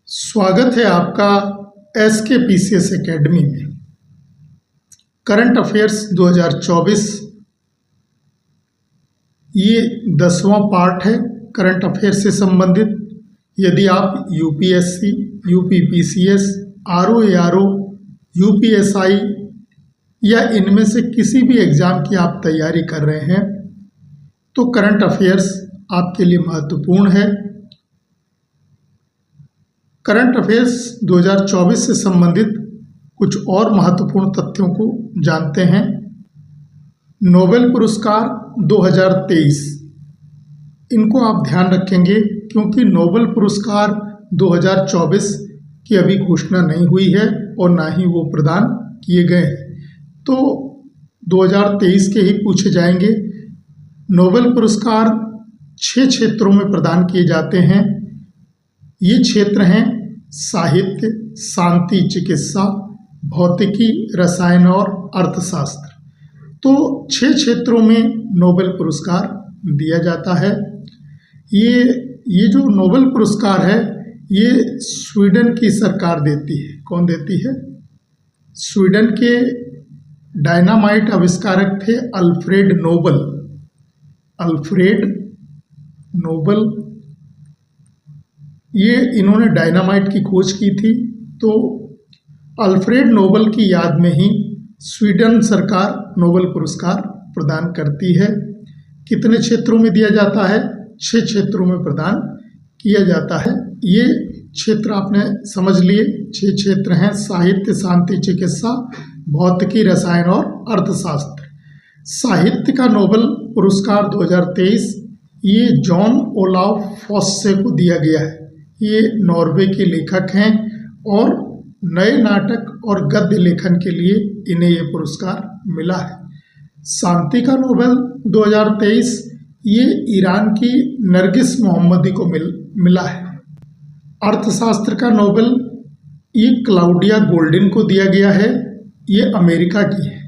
स्वागत है आपका SKPCS एकेडमी में। करंट अफेयर्स 2024 ये 10वां पार्ट है करंट अफेयर्स से संबंधित। यदि आप UPSC, UPPCS, RO, UPSI या इनमें से किसी भी एग्ज़ाम की आप तैयारी कर रहे हैं तो करंट अफेयर्स आपके लिए महत्वपूर्ण है। करंट अफेयर्स 2024 से संबंधित कुछ और महत्वपूर्ण तथ्यों को जानते हैं। नोबेल पुरस्कार 2023 इनको आप ध्यान रखेंगे क्योंकि नोबेल पुरस्कार 2024 की अभी घोषणा नहीं हुई है और ना ही वो प्रदान किए गए हैं, तो 2023 के ही पूछे जाएंगे। नोबेल पुरस्कार 6 क्षेत्रों में प्रदान किए जाते हैं। ये क्षेत्र हैं साहित्य, शांति, चिकित्सा, भौतिकी, रसायन और अर्थशास्त्र। तो 6 क्षेत्रों में नोबेल पुरस्कार दिया जाता है। ये जो नोबेल पुरस्कार है ये स्वीडन की सरकार देती है। कौन देती है? स्वीडन के डायनामाइट आविष्कारक थे अल्फ्रेड नोबल। ये इन्होंने डायनामाइट की खोज की थी, तो अल्फ्रेड नोबल की याद में ही स्वीडन सरकार नोबेल पुरस्कार प्रदान करती है। कितने क्षेत्रों में दिया जाता है? 6 क्षेत्रों में प्रदान किया जाता है। ये क्षेत्र आपने समझ लिए। 6 क्षेत्र हैं साहित्य, शांति, चिकित्सा, भौतिकी, रसायन और अर्थशास्त्र। साहित्य का नोबेल पुरस्कार 2023 ये जॉन ओलाव फॉस्से को दिया गया है। ये नॉर्वे के लेखक हैं और नए नाटक और गद्य लेखन के लिए इन्हें ये पुरस्कार मिला है। शांति का नोबेल 2023 ये ईरान की नरगिस मोहम्मदी को मिला है। अर्थशास्त्र का नोबेल ये क्लाउडिया गोल्डिन को दिया गया है। ये अमेरिका की है,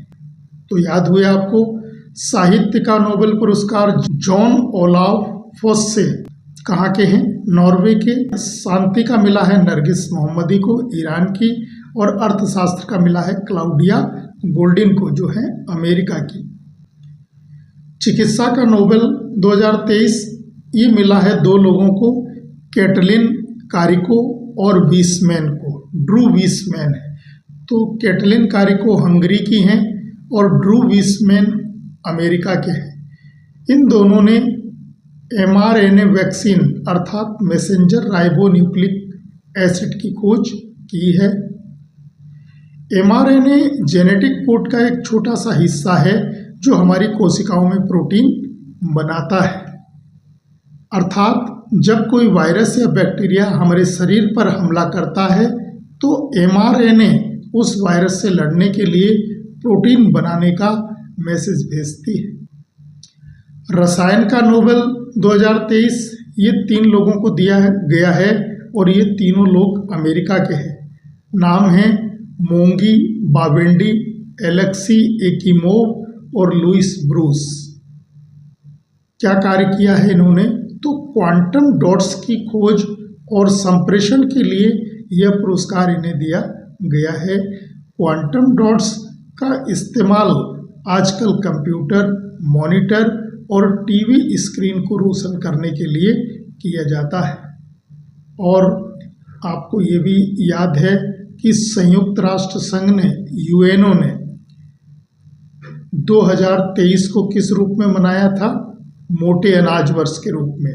तो याद हुए आपको। साहित्य का नोबेल पुरस्कार जॉन ओलाव फॉस्से कहाँ के हैं? नॉर्वे के। शांति का मिला है नरगिस मोहम्मदी को, ईरान की, और अर्थशास्त्र का मिला है क्लाउडिया गोल्डिन को, जो है अमेरिका की। चिकित्सा का नोबेल 2023 ये मिला है 2 लोगों को, कैटलिन कारिको और वीसमैन को। ड्रू वीसमैन है, तो कैटलिन कारिको हंगरी की हैं और ड्रू वीसमैन अमेरिका के हैं। इन दोनों ने mRNA वैक्सीन अर्थात मैसेंजर राइबोन्यूक्लिक एसिड की खोज की है। mRNA जेनेटिक कोड का एक छोटा सा हिस्सा है जो हमारी कोशिकाओं में प्रोटीन बनाता है। अर्थात जब कोई वायरस या बैक्टीरिया हमारे शरीर पर हमला करता है तो mRNA उस वायरस से लड़ने के लिए प्रोटीन बनाने का मैसेज भेजती है। रसायन का नोबेल 2023 ये 3 लोगों को दिया गया है और ये तीनों लोग अमेरिका के हैं। नाम हैं मोंगी बावेंडी, एलेक्सी एकिमोव और लुइस ब्रूस। क्या कार्य किया है इन्होंने? तो क्वांटम डॉट्स की खोज और संप्रेषण के लिए यह पुरस्कार इन्हें दिया गया है। क्वांटम डॉट्स का इस्तेमाल आजकल कंप्यूटर, मॉनिटर और टीवी स्क्रीन को रोशन करने के लिए किया जाता है। और आपको ये भी याद है कि संयुक्त राष्ट्र संघ ने, यूएनओ ने 2023 को किस रूप में मनाया था? मोटे अनाज वर्ष के रूप में।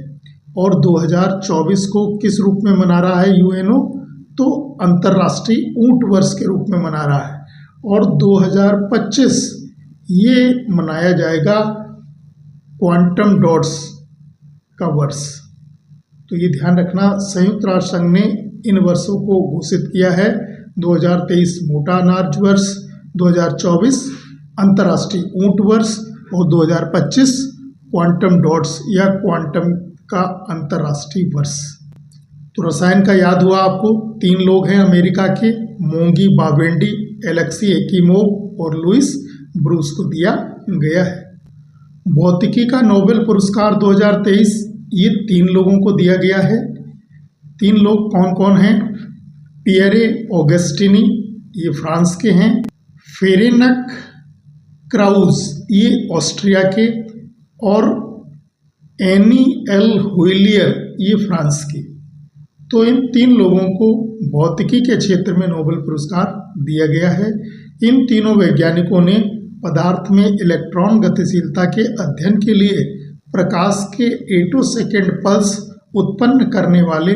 और 2024 को किस रूप में मना रहा है यूएनओ? तो अंतर्राष्ट्रीय ऊंट वर्ष के रूप में मना रहा है। और 2025 ये मनाया जाएगा क्वांटम डॉट्स का वर्ष। तो ये ध्यान रखना, संयुक्त राष्ट्र संघ ने इन वर्षों को घोषित किया है। 2023 मोटा अनाज वर्ष, 2024 अंतर्राष्ट्रीय ऊंट वर्ष और 2025 क्वांटम डॉट्स या क्वांटम का अंतर्राष्ट्रीय वर्ष। तो रसायन का याद हुआ आपको। 3 लोग हैं अमेरिका के, मोंगी बावेंडी, एलेक्सी एकिमोव और लुइस ब्रूस को दिया गया है। भौतिकी का नोबेल पुरस्कार 2023 ये 3 लोगों को दिया गया है। तीन लोग कौन कौन हैं? पियरे ऑगस्टिनी, ये फ्रांस के हैं। फेरेनक क्राउज, ये ऑस्ट्रिया के। और एनी एल हुइलियर, ये फ्रांस के। तो इन तीन लोगों को भौतिकी के क्षेत्र में नोबेल पुरस्कार दिया गया है। इन तीनों वैज्ञानिकों ने पदार्थ में इलेक्ट्रॉन गतिशीलता के अध्ययन के लिए प्रकाश के एटोसेकेंड पल्स उत्पन्न करने वाले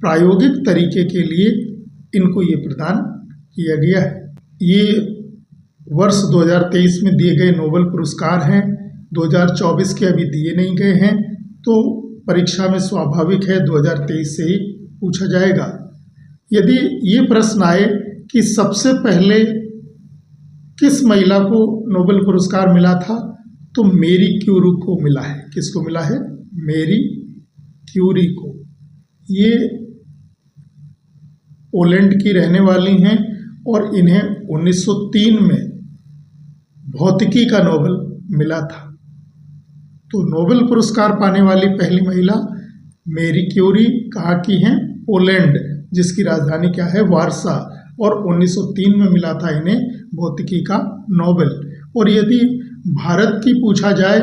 प्रायोगिक तरीके के लिए इनको ये प्रदान किया गया है। ये वर्ष 2023 में दिए गए नोबेल पुरस्कार हैं। 2024 के अभी दिए नहीं गए हैं, तो परीक्षा में स्वाभाविक है 2023 से ही पूछा जाएगा। यदि ये प्रश्न आए कि सबसे पहले किस महिला को नोबेल पुरस्कार मिला था, तो मेरी क्यूरी को मिला है। किसको मिला है? मेरी क्यूरी को। ये पोलैंड की रहने वाली हैं और इन्हें 1903 में भौतिकी का नोबेल मिला था। तो नोबेल पुरस्कार पाने वाली पहली महिला मेरी क्यूरी कहाँ की हैं? पोलैंड, जिसकी राजधानी क्या है? वारसा। और 1903 में मिला था इन्हें भौतिकी का नोबेल। और यदि भारत की पूछा जाए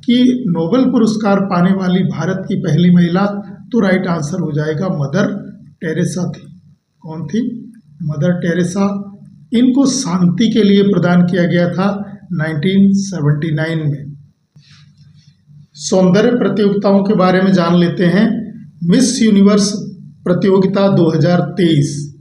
कि नोबेल पुरस्कार पाने वाली भारत की पहली महिला, तो राइट आंसर हो जाएगा मदर टेरेसा थी। कौन थी? Mother Teresa. इनको शांति के लिए प्रदान किया गया था 1979 में। सौंदर्य प्रतियोगिताओं के बारे में जान लेते हैं। मिस यूनिवर्स प्रतियोगिता 2023।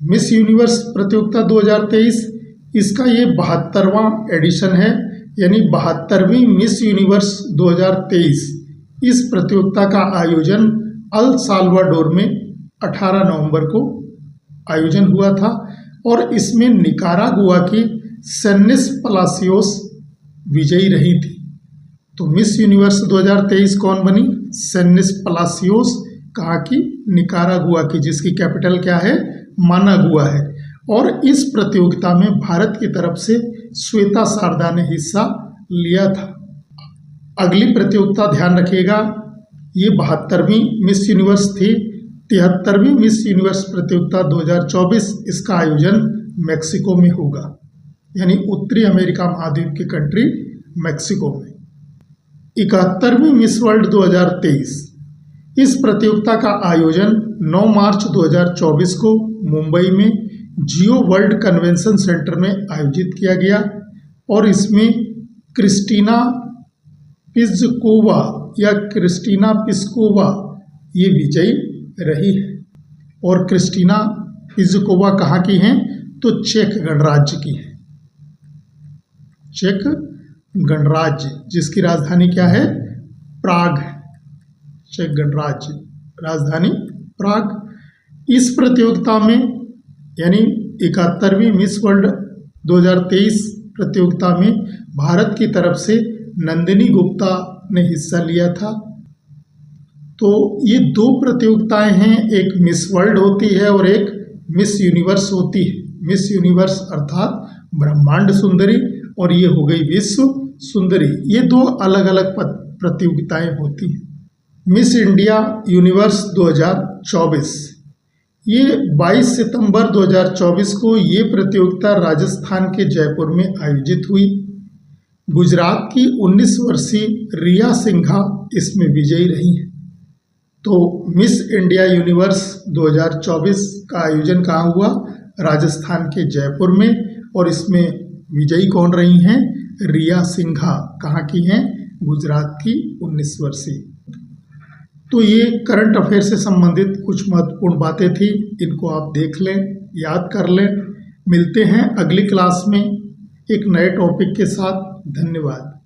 मिस यूनिवर्स प्रतियोगिता 2023, इसका ये 72वां एडिशन है, यानी 72वीं मिस यूनिवर्स 2023। इस प्रतियोगिता का आयोजन अल साल्वाडोर में 18 नवंबर को आयोजन हुआ था और इसमें निकारागुआ की सेनिस पलासियोस विजयी रही थी। तो मिस यूनिवर्स 2023 कौन बनी? सेनिस पलासियोस। कहाँ की? निकारागुआ की, जिसकी कैपिटल क्या है? मानागुआ है। और इस प्रतियोगिता में भारत की तरफ से श्वेता शारदा ने हिस्सा लिया था। अगली प्रतियोगिता ध्यान रखिएगा, ये 72वीं मिस यूनिवर्स थी। 73वीं मिस यूनिवर्स प्रतियोगिता 2024, इसका आयोजन मेक्सिको में होगा, यानी उत्तरी अमेरिका महाद्वीप की कंट्री मेक्सिको में। 71वीं मिस वर्ल्ड 2023, इस प्रतियोगिता का आयोजन 9 मार्च 2024 को मुंबई में जियो वर्ल्ड कन्वेंशन सेंटर में आयोजित किया गया और इसमें क्रिस्टीना पिस्कोवा या क्रिस्टीना पिस्कोवा ये विजयी रही है। और क्रिस्टीना पिस्कोवा कहाँ की हैं? तो चेक गणराज्य की है। चेक गणराज्य, जिसकी राजधानी क्या है? प्राग है। चेक गणराज्य, राजधानी प्राग। इस प्रतियोगिता में, यानी 71वीं मिस वर्ल्ड 2023 प्रतियोगिता में भारत की तरफ से नंदिनी गुप्ता ने हिस्सा लिया था। तो ये दो प्रतियोगिताएं हैं, एक मिस वर्ल्ड होती है और एक मिस यूनिवर्स होती है। मिस यूनिवर्स अर्थात ब्रह्मांड सुंदरी, और ये हो गई विश्व सुंदरी। ये दो अलग अलग प्रतियोगिताएं होती हैं। मिस इंडिया यूनिवर्स 2024, ये 22 सितंबर 2024 को ये प्रतियोगिता राजस्थान के जयपुर में आयोजित हुई। गुजरात की 19 वर्षीय रिया सिंघा इसमें विजयी रही हैं। तो मिस इंडिया यूनिवर्स 2024 का आयोजन कहाँ हुआ? राजस्थान के जयपुर में। और इसमें विजयी कौन रही हैं? रिया सिंघा। कहाँ की हैं? गुजरात की 19 वर्षीय। तो ये करंट अफेयर से संबंधित कुछ महत्वपूर्ण बातें थी, इनको आप देख लें, याद कर लें। मिलते हैं अगली क्लास में एक नए टॉपिक के साथ। धन्यवाद।